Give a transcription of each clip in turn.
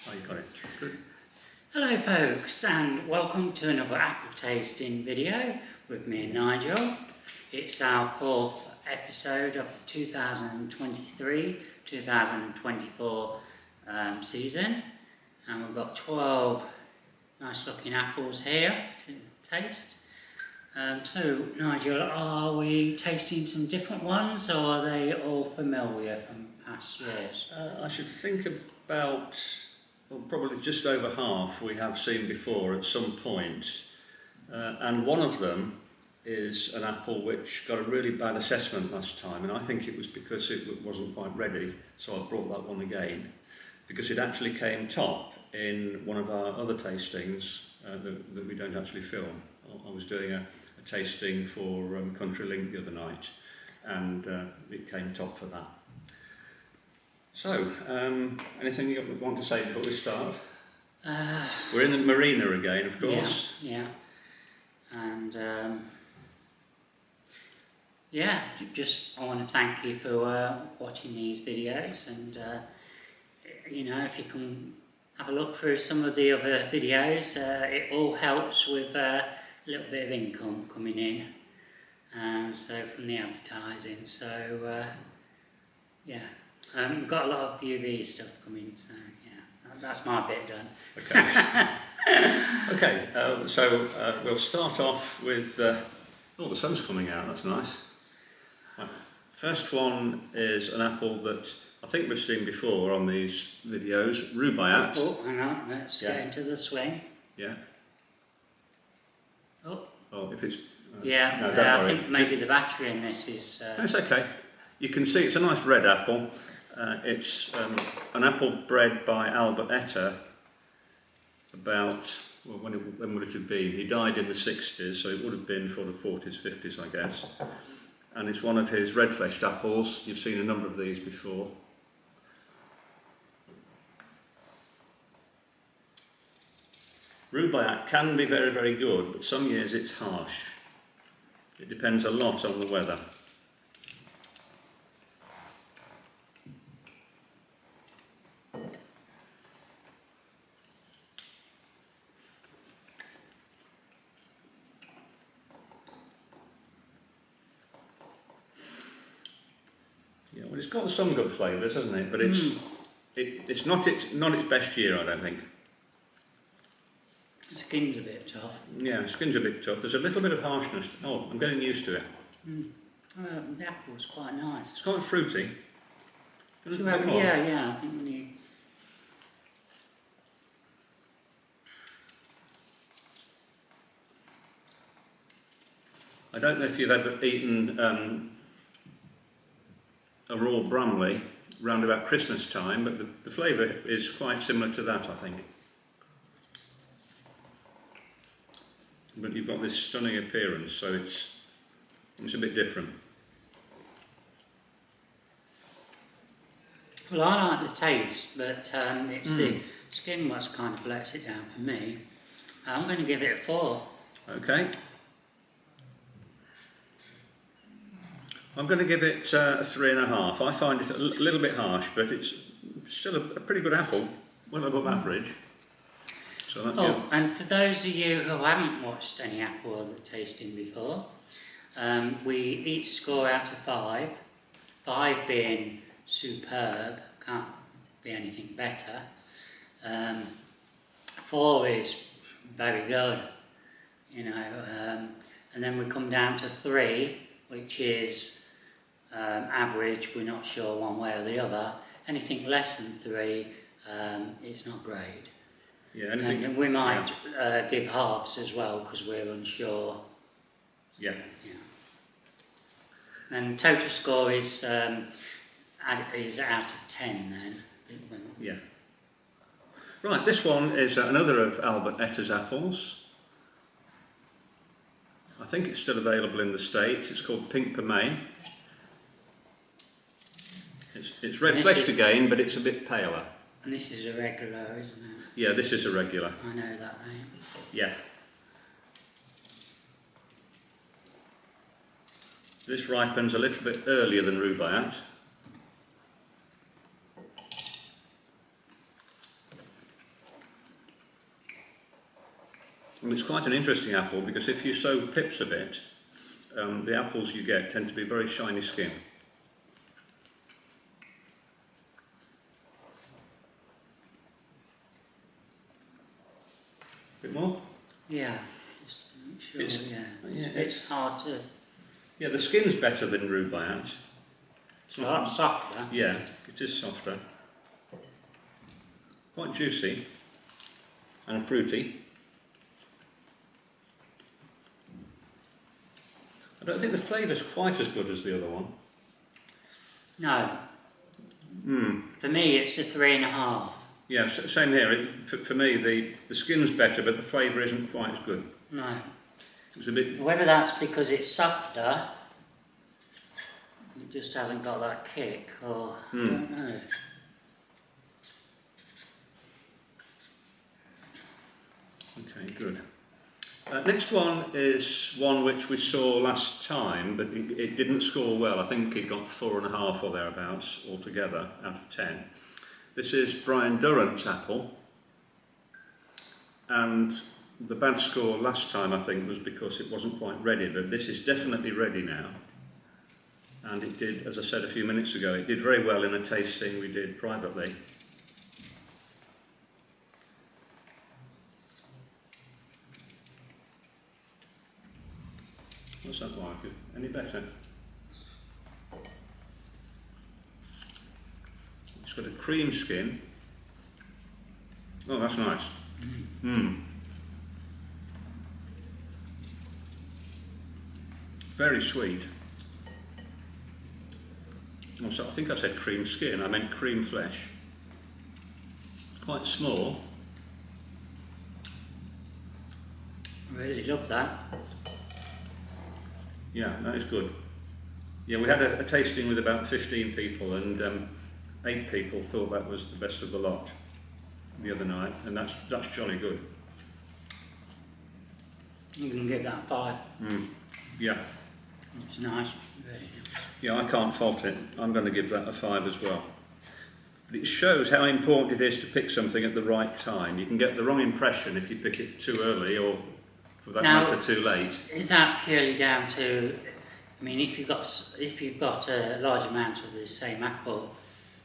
Oh, you got it. Good. Hello folks, and welcome to another apple tasting video with me and Nigel. It's our fourth episode of the 2023-2024 season, and we've got 12 nice looking apples here to taste. So Nigel, are we tasting some different ones, or are they all familiar from past years? I should think about, well, probably just over half we have seen before at some point. And one of them is an apple which got a really bad assessment last time, and I think it was because it wasn't quite ready, so I brought that one again, because it actually came top in one of our other tastings that we don't actually film. I was doing a tasting for Country Link the other night, and it came top for that. So, anything you want to say before we start? We're in the marina again, of course. Yeah. And yeah, just I want to thank you for watching these videos, and you know, if you can have a look through some of the other videos, it all helps with a little bit of income coming in, so from the advertising. So yeah. We've got a lot of UV stuff coming, so yeah, that's my bit done. Okay. Okay, so we'll start off with, oh, the sun's coming out, that's nice. Right. First one is an apple that I think we've seen before on these videos, Rubaiyat. Oh, hang on, let's get into the swing. Yeah. Oh, if it's... yeah, no, don't I worry. think maybe the battery in this is... It's okay. You can see it's a nice red apple. It's an apple bred by Albert about, well, when would it have been? He died in the 60s, so it would have been for the 40s, 50s, I guess. And it's one of his red-fleshed apples. You've seen a number of these before. Rubaiyat can be very, very good, but some years it's harsh. It depends a lot on the weather. Yeah, well, it's got some good flavours, hasn't it? But it's not its best year, I don't think. The skin's a bit tough. Yeah, skin's a bit tough. There's a little bit of harshness. Oh, I'm getting used to it. The apple's quite nice. It's quite fruity. Yeah, I think when you... I don't know if you've ever eaten a raw Bramley round about Christmas time, but the flavour is quite similar to that, I think. But you've got this stunning appearance, so it's a bit different. Well, I like the taste, but it's the skin what's kind of lets it down for me. I'm going to give it a 4. Okay. I'm going to give it a 3.5. I find it a little bit harsh, but it's still a pretty good apple, well above average. So and for those of you who haven't watched any apple other tasting before, we each score out of 5. 5 being superb, can't be anything better. 4 is very good, you know, and then we come down to 3, which is average. We're not sure one way or the other. Anything less than 3, it's not great. Yeah, anything. And we might give halves as well because we're unsure. Yeah. And total score is out of 10 then. Yeah. Right, this one is another of Albert apples. I think it's still available in the States. It's called Pink Pomain. It's red-fleshed again, but it's a bit paler. And this is a regular, isn't it? Yeah, this is a regular. I know that name. Yeah. This ripens a little bit earlier than Rubaiyat. And it's quite an interesting apple because if you sow pips of it, the apples you get tend to be very shiny skin. Bit more? Yeah, just make sure, It's hard to... Yeah, the skin's better than Rubaiyat. It's a lot softer. Yeah, it is softer. Quite juicy and fruity. I don't think the flavour's quite as good as the other one. No. For me, it's a 3.5. Yeah, same here. For me, the skin's better, but the flavour isn't quite as good. No. It's a bit... Whether that's because it's softer, it just hasn't got that kick, or I don't know. Okay, good. Next one is one which we saw last time, but it didn't score well. I think it got 4.5 or thereabouts altogether out of 10. This is Brian Durrant's apple, and the bad score last time I think was because it wasn't quite ready, but this is definitely ready now. And it did, as I said a few minutes ago, it did very well in a tasting we did privately. What's that like? Any better? It's got a cream skin. Oh, that's nice. Very sweet. Also, I think I said cream skin, I meant cream flesh. Quite small. I really love that. Yeah, that is good. Yeah, we had a tasting with about 15 people, and 8 people thought that was the best of the lot the other night, and that's jolly good. You can give that 5. Yeah. It's nice, really nice. Yeah, I can't fault it. I'm going to give that a 5 as well. But it shows how important it is to pick something at the right time. You can get the wrong impression if you pick it too early, or for that matter too late. Is that purely down to, I mean, if you've got a large amount of the same apple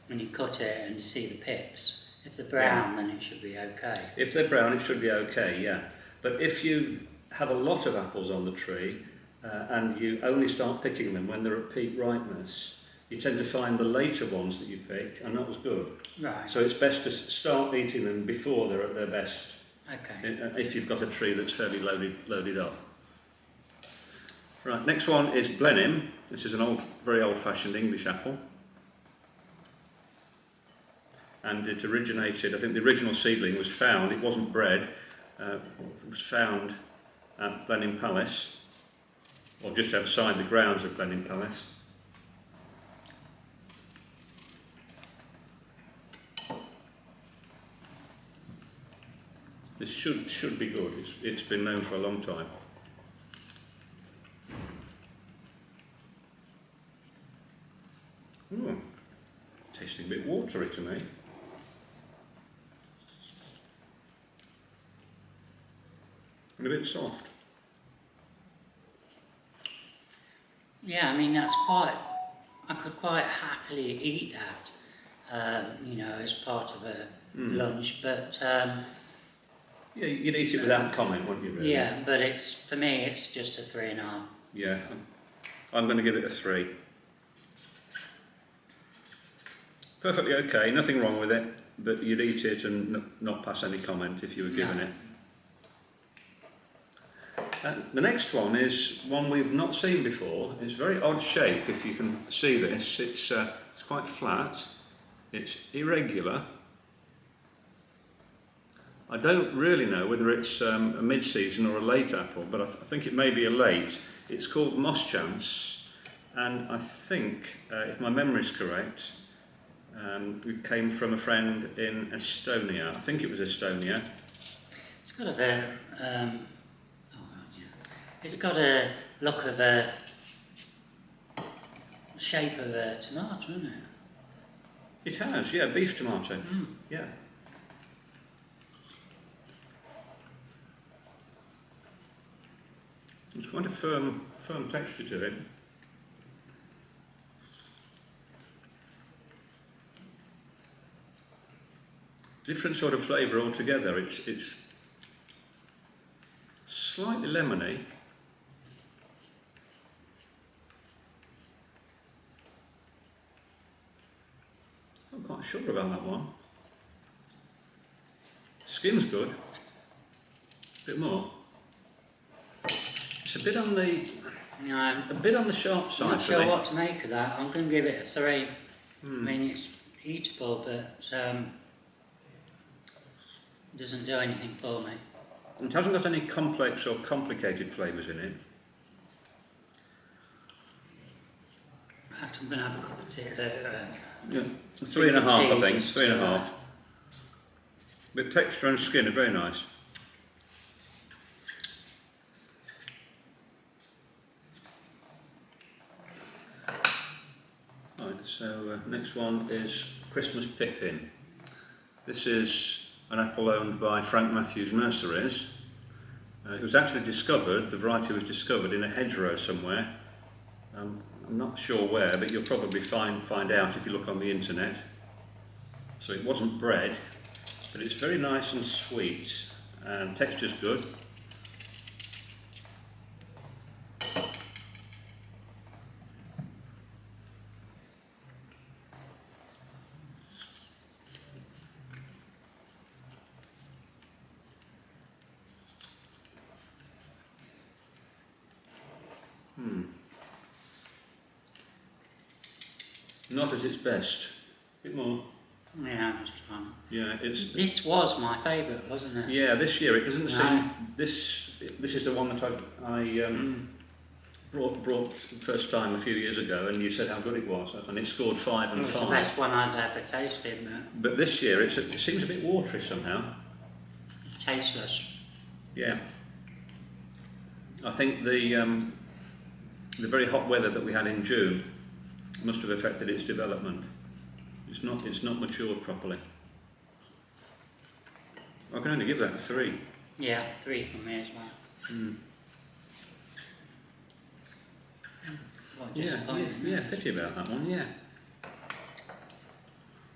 and you cut it and you see the pips, if they're brown, then it should be okay. If they're brown, it should be okay, yeah. But if you have a lot of apples on the tree and you only start picking them when they're at peak ripeness, you tend to find the later ones that you pick are not as good. Right. So it's best to start eating them before they're at their best. Okay. If you've got a tree that's fairly loaded up. Right, next one is Blenheim. This is an very old-fashioned English apple. And it originated, I think the original seedling was found, it wasn't bred, it was found at Blenheim Palace, or just outside the grounds of Blenheim Palace. This should be good. It's been known for a long time. Ooh, tasting a bit watery to me. And a bit soft. Yeah, I mean, that's I could quite happily eat that, you know, as part of a lunch, but... yeah, you'd eat it without comment, wouldn't you, really? Yeah, but for me, it's just a 3.5. Yeah, I'm going to give it a 3. Perfectly okay, nothing wrong with it, but you'd eat it and not pass any comment if you were given it. The next one is one we've not seen before. It's a very odd shape, if you can see this. It's quite flat, it's irregular. I don't really know whether it's a mid-season or a late apple, but I think it may be a late. It's called Moschance, and I think, if my memory is correct, it came from a friend in Estonia. I think it was Estonia. It's got it's got a look of a shape of a tomato, isn't it? It has, yeah, beef tomato. Yeah. It's quite a firm texture to it. Different sort of flavour altogether. It's slightly lemony. I'm quite sure about that one. Skin's good. A bit more. It's a bit on the sharp side. I'm not sure what to make of that. I'm going to give it a 3. I mean, it's eatable, but doesn't do anything for me. It hasn't got any complex or complicated flavours in it. Right, I'm going to have a cup of tea. Yeah, 3.5, I think. 3.5. But texture and skin are very nice. Right, so next one is Christmas Pippin. This is an apple owned by Frank Matthews Nurseries. It was actually discovered, the variety was discovered in a hedgerow somewhere. I'm not sure where, but you'll probably find out if you look on the internet. So it wasn't bred, but it's very nice and sweet, and texture's good. Not at its best. A bit more. Yeah, it's fun. Yeah, This was my favourite, wasn't it? Yeah, this year it doesn't seem. This is the one that I brought the first time a few years ago, and you said how good it was, and it scored 5 and 5. It's the best one I'd ever tasted. But this year it seems a bit watery somehow. Tasteless. Yeah. I think the very hot weather that we had in June must have affected its development. It's not matured properly. I can only give that a 3. Yeah, 3 from me as well. Yeah, pity about that one, yeah.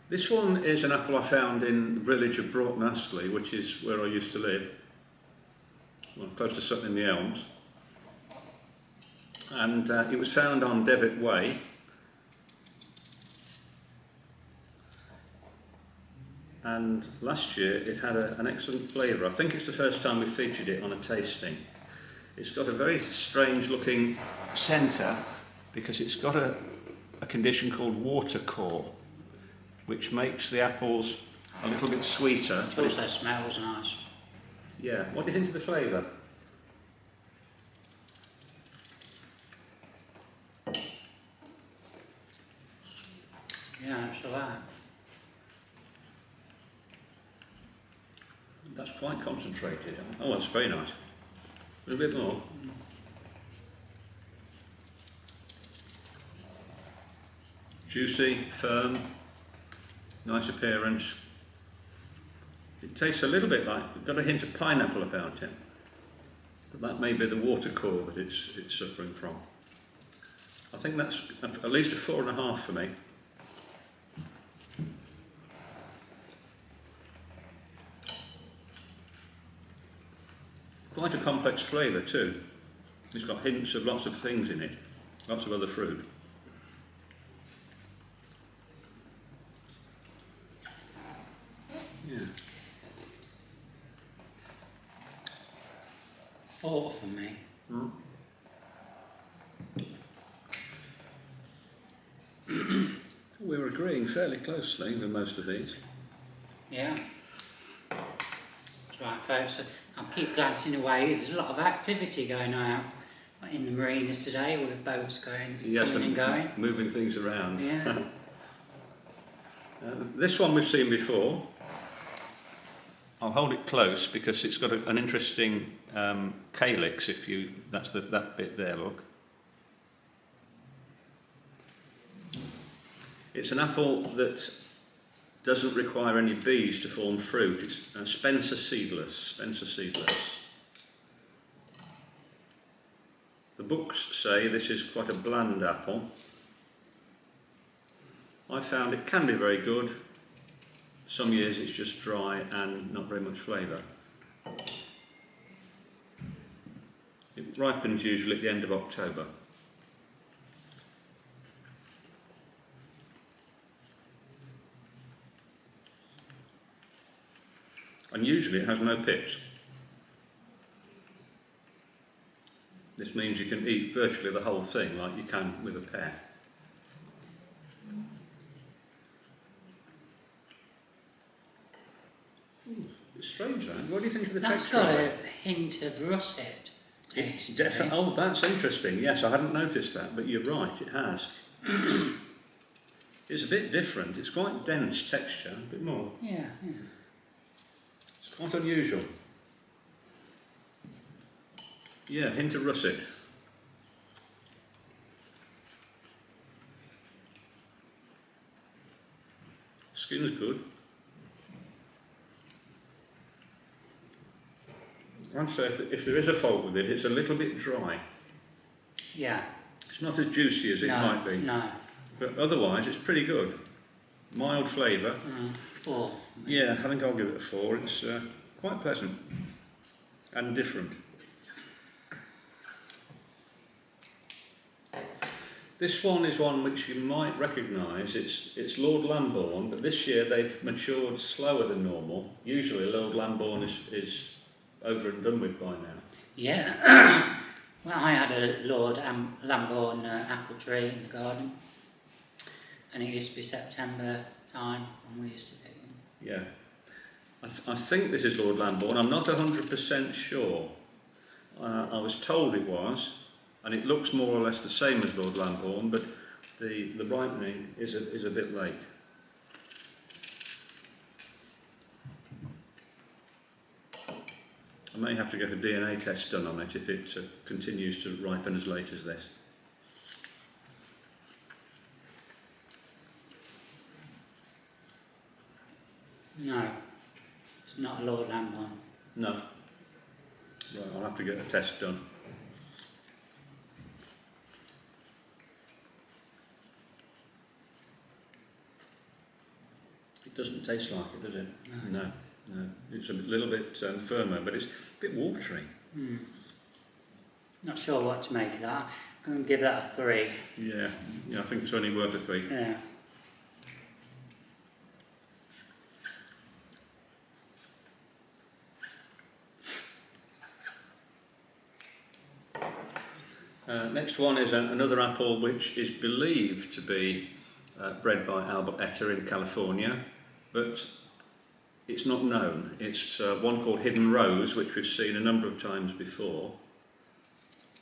This one is an apple I found in the village of Broughton Astley, which is where I used to live, well, close to Sutton in the Elms. And it was found on Devitt Way. And last year it had an excellent flavour. I think it's the first time we featured it on a tasting. It's got a very strange looking centre because it's got a condition called water core, which makes the apples a little bit sweeter. It also smells nice. Yeah, what do you think of the flavour? Yeah, it's alright. That's quite concentrated. Oh, that's very nice. A bit more. Juicy, firm, nice appearance. It tastes a little bit like, got a hint of pineapple about it. But that may be the water core that it's suffering from. I think that's at least a 4.5 for me. Quite a complex flavour too. It's got hints of lots of things in it, lots of other fruit. Yeah. 4 for me. We're agreeing fairly closely with most of these. Yeah. That's right, folks. I keep glancing away. There's a lot of activity going on out in the marinas today with boats coming and going. Moving things around. Yeah. This one we've seen before. I'll hold it close because it's got an interesting calyx. That's that bit there. Look. It's an apple that doesn't require any bees to form fruit. It's Spencer seedless. The books say this is quite a bland apple. I found it can be very good. Some years it's just dry and not very much flavour. It ripens usually at the end of October. And usually it has no pips. This means you can eat virtually the whole thing like you can with a pear. It's strange that. What do you think of the texture? That's got a hint of russet taste. Oh, that's interesting. Yes, I hadn't noticed that, but you're right, it has. It's a bit different. It's quite dense texture, a bit more. Yeah. It's quite unusual. Yeah, hint of russet. Skin's good. I'd say if there is a fault with it, it's a little bit dry. Yeah. It's not as juicy as it might be. No. But otherwise, it's pretty good. Mild flavour. 4. Yeah, I think I'll give it a 4. It's quite pleasant and different. This one is one which you might recognise. It's Lord Lambourne, but this year they've matured slower than normal. Usually Lord Lambourne is over and done with by now. Yeah. Well, I had a Lord Lambourne apple tree in the garden, and it used to be September time when we used to pick them. Yeah. I think this is Lord Lambourne. I'm not 100% sure. I was told it was, and it looks more or less the same as Lord Lambourne, but the ripening is a bit late. I may have to get a DNA test done on it if it continues to ripen as late as this. No, it's not a Lord Lambourne. No. Right, I'll have to get a test done. It doesn't taste like it, does it? No. No. It's a little bit firmer, but it's a bit watery. Not sure what to make of that. I'm going to give that a 3. Yeah, I think it's only worth a 3. Yeah. Next one is another apple which is believed to be bred by Albert Etter in California, but it's not known. It's one called Hidden Rose, which we've seen a number of times before.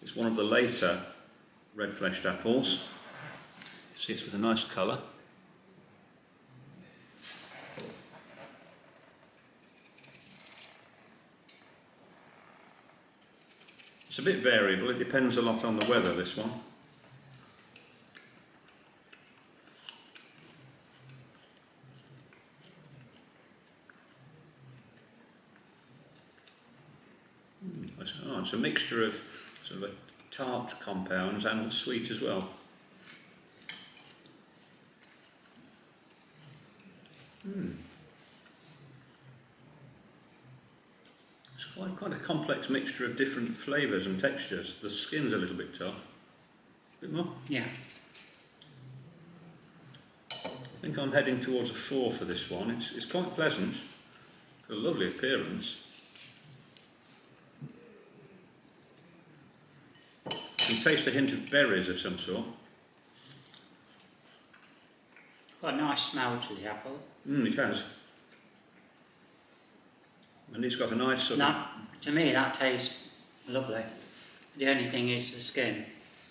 It's one of the later red-fleshed apples. You see, it's got a nice colour. It's a bit variable. It depends a lot on the weather, this one. It's a mixture of sort of a tart compounds and sweet as well. It's quite a complex mixture of different flavours and textures. The skin's a little bit tough. A bit more? Yeah. I think I'm heading towards a 4 for this one. It's quite pleasant. Got a lovely appearance. You can taste a hint of berries of some sort. Got a nice smell to the apple. It has. And it's got a nice sort of... To me, that tastes lovely. The only thing is the skin.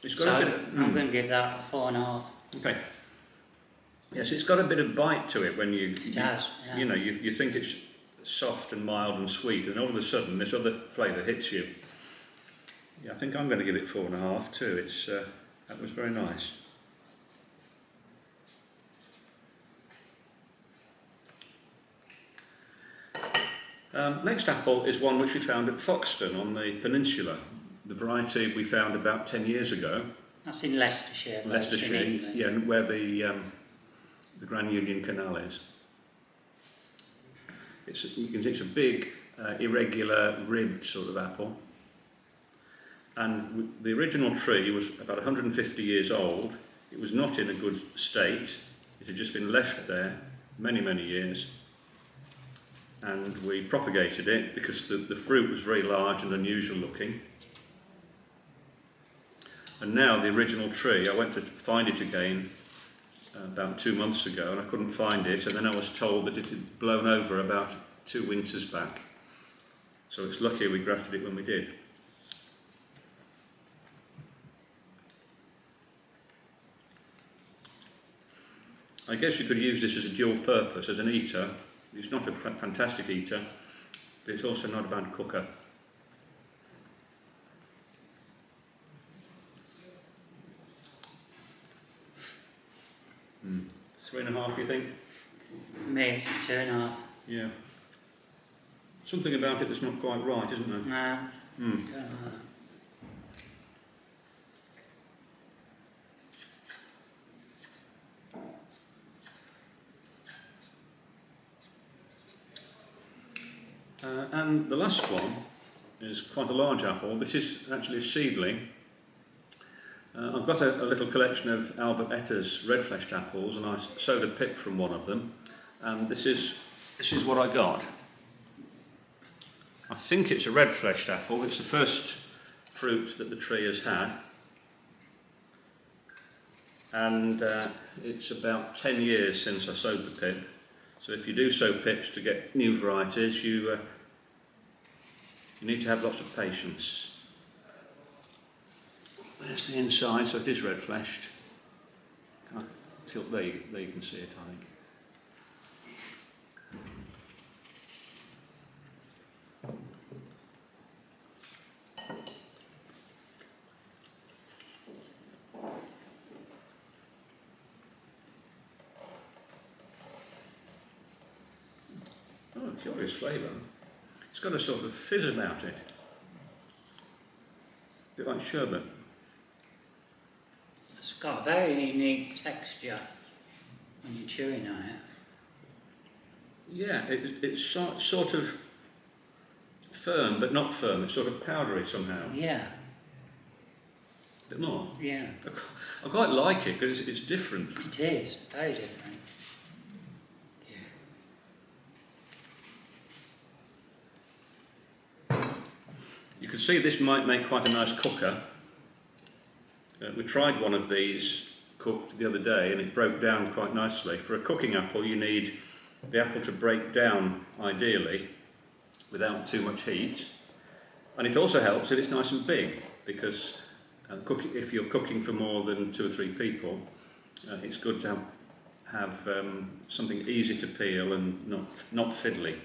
It's got a bit of... I'm going to give that a 4.5. Okay. Yes, it's got a bit of bite to it when you... It has, yeah. You know, you think it's soft and mild and sweet, and all of a sudden this other flavour hits you. Yeah, I think I'm going to give it 4.5 too. That was very nice. Next apple is one which we found at Foxton on the peninsula. the variety we found about 10 years ago. That's in Leicestershire. Leicestershire, in England. yeah, where the Grand Union Canal is. You can see it's a big, irregular, ribbed sort of apple. And the original tree was about 150 years old. It was not in a good state. It had just been left there many, many years. And we propagated it because the fruit was very large and unusual looking. And now the original tree, I went to find it again about 2 months ago and I couldn't find it, and then I was told that it had blown over about 2 winters back. So it's lucky we grafted it when we did. I guess you could use this as a dual purpose, as an eater. It's not a fantastic eater, but it's also not a bad cooker. Mm. 3.5, you think? Me, it's a 2.5. Yeah. Something about it that's not quite right, isn't there? No. Mm. Don't know that. And the last one is quite a large apple. This is actually a seedling. I've got a little collection of Albert Etter's red-fleshed apples, and I sowed a pip from one of them. And this is what I got. I think it's a red-fleshed apple. It's the first fruit that the tree has had. And it's about 10 years since I sowed the pip. So if you do sow pips to get new varieties, you need to have lots of patience. There's the inside, so it is red-fleshed. Can't tilt there, there you can see it, I think. Oh, curious flavour. It's got a sort of fizz about it. A bit like sherbet. It's got a very unique texture when you're chewing on it. Yeah, it's sort of firm, but not firm. It's sort of powdery somehow. Yeah. A bit more. Yeah. I quite like it because it's different. It is, very different. You can see this might make quite a nice cooker. We tried one of these cooked the other day and it broke down quite nicely. For a cooking apple you need the apple to break down ideally without too much heat, and it also helps that it's nice and big, because if you're cooking for more than 2 or 3 people, it's good to have something easy to peel and not fiddly.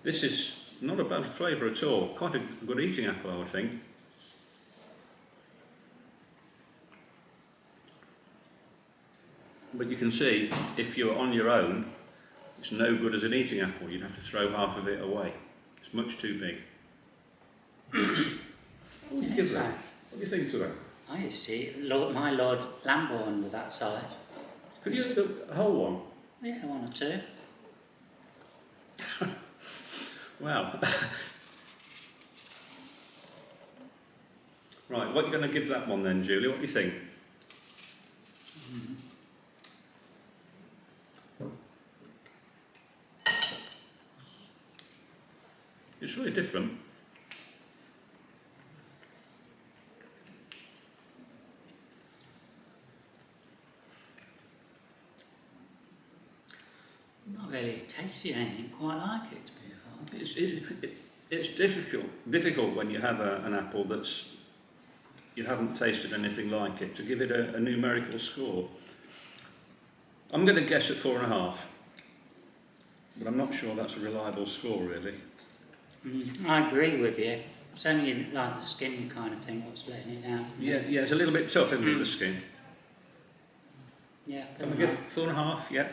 This is not a bad flavour at all. Quite a good eating apple, I would think. But you can see, if you're on your own, it's no good as an eating apple. You'd have to throw half of it away. It's much too big. What do you give that? What do you think to that? I used to eat my Lord Lamborn with that size. Could you eat a whole one? Yeah, 1 or 2. Wow. Right, what are you going to give that one then, Julie? What do you think? It's really different. Not really tasty anything quite like it, to be honest. It's difficult when you have an apple that's you haven't tasted anything like it to give it a numerical score. I'm going to guess at 4.5, but I'm not sure that's a reliable score really. I agree with you. It's only like the skin kind of thing what's letting it down. Yeah, it's a little bit tough, isn't it, the skin? Yeah. Can we get 4.5? Yeah.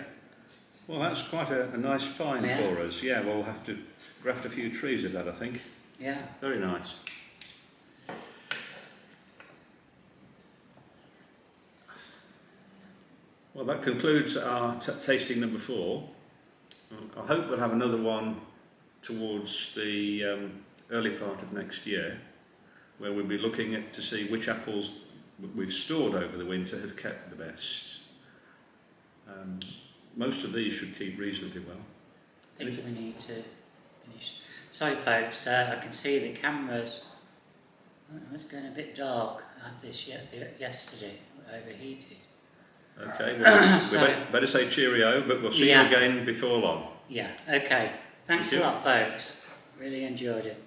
Well, that's quite a nice find for us. Yeah, we'll have to graft a few trees of that, I think. Yeah. Very nice. Well, that concludes our tasting number 4. I hope we'll have another one towards the early part of next year, where we'll be looking at to see which apples we've stored over the winter have kept the best. Most of these should keep reasonably well. I think we need to finish. Sorry folks, I can see the cameras, it's going a bit dark. I had this yesterday, overheated. Okay, well, So, we better say cheerio, but we'll see you again before long. Yeah, okay. Thanks Thank a you. lot folks, really enjoyed it.